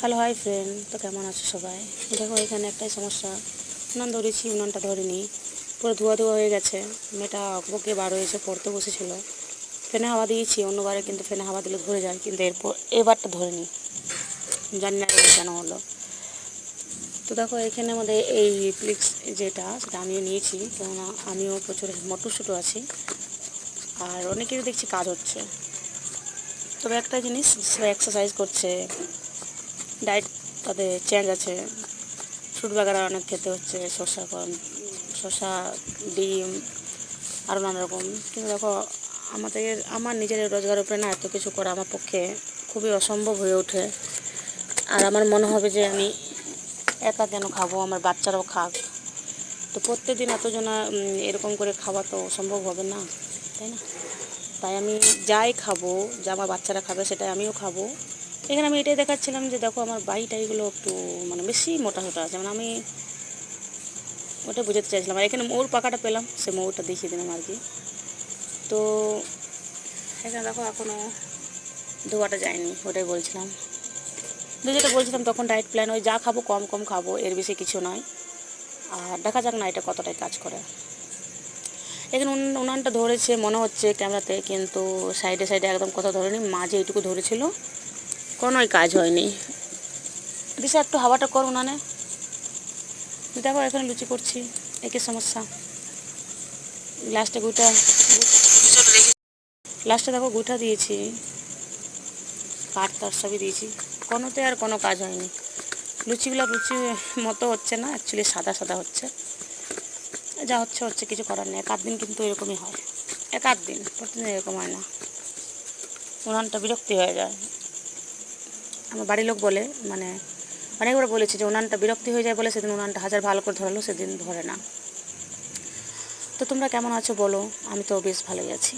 Hello hi friend, তো কেমন আছো সবাই? দেখো এখানে একটাই সমস্যা, উনান ধরেছি, উনানটা ধরেনি, পুরো ধোয়া ধোয়া হয়ে গেছে। মেয়েটা বকে বার হয়েছে, পড়তে বসেছিল, ফ্যানে হাওয়া দিয়েছি। অন্যবারে কিন্তু ফ্যানে হাওয়া দিলে ধরে যায়, কিন্তু এবারটা ধরেনি, জানি না কেন হলো। তো দেখো এখানে আমাদের এই ফ্লিক্স যেটা, সেটা আমিও নিয়েছি, কেননা আমিও প্রচুর মটরশুঁটো আছি, আর অনেকেরই দেখছি কাজ হচ্ছে। তবে একটা জিনিস, সবাই এক্সারসাইজ করছে, ডায়েট তাদের চেঞ্জ আছে, ফ্রুট বাগারা অনেক খেতে হচ্ছে, শসা, ডিম, আরও নানা রকম। কিন্তু দেখো আমার নিজের রোজগার উপরে না এত কিছু করা আমার পক্ষে খুবই অসম্ভব হয়ে ওঠে। আর আমার মনে হবে যে আমি একা কেন খাবো, আমার বাচ্চারাও খাক। তো প্রত্যেকদিন এতজনা এরকম করে খাওয়া তো সম্ভব হবে না, তাই না? তাই আমি যাই খাবো, যা আমার বাচ্চারা খাবে সেটাই আমিও খাবো। এখানে আমি এটাই দেখাচ্ছিলাম যে দেখো আমার বাড়িটাইগুলো একটু মানে বেশি মোটা সোটা আছে, মানে আমি ওটা বোঝাতে চাইছিলাম। আর এখানে মৌর পাকাটা পেলাম, সে মৌরটা দেখিয়ে দিলাম আর কি। তো এখানে দেখো এখনও ধোয়াটা যায়নি, ওটাই বলছিলাম। যেটা বলছিলাম তখন ডায়েট প্ল্যান, ওই যা খাবো কম কম খাবো, এর বেশি কিছু নয়। আর দেখা যাক না এটা কতটাই কাজ করে। এখানে উনানটা ধরেছে মনে হচ্ছে ক্যামেরাতে, কিন্তু সাইডে সাইডে একদম কথা ধরেনি, মাঝে এইটুকু ধরেছিল, কোনোই কাজ হয়নি। দিশা একটু হাওয়াটা কর উনানে। দেখো এখানে লুচি করছি, একই সমস্যা। লাস্টে দেখো গুঁটা দিয়েছি, কাঠ তার সবই দিয়েছি, কোনোতে আর কোনো কাজ হয়নি। লুচিগুলো লুচি মতো হচ্ছে না, অ্যাকচুয়ালি সাদা সাদা হচ্ছে। যা হচ্ছে, কিছু করার নেই। এক আধ দিন কিন্তু এরকমই হয়, এক আধ দিন, প্রতিদিন এরকম হয় না। উনানটা বিরক্তি হয়ে যায়। আমার বাড়ির লোক বলে, মানে অনেকবার বলেছি যে উনানটা বিরক্তি হয়ে যায় বলে, সেদিন উনানটা হাজার ভালো করে ধরালো, সেদিন ধরে না। তো তোমরা কেমন আছো বলো? আমি তো বেশ ভালোই আছি।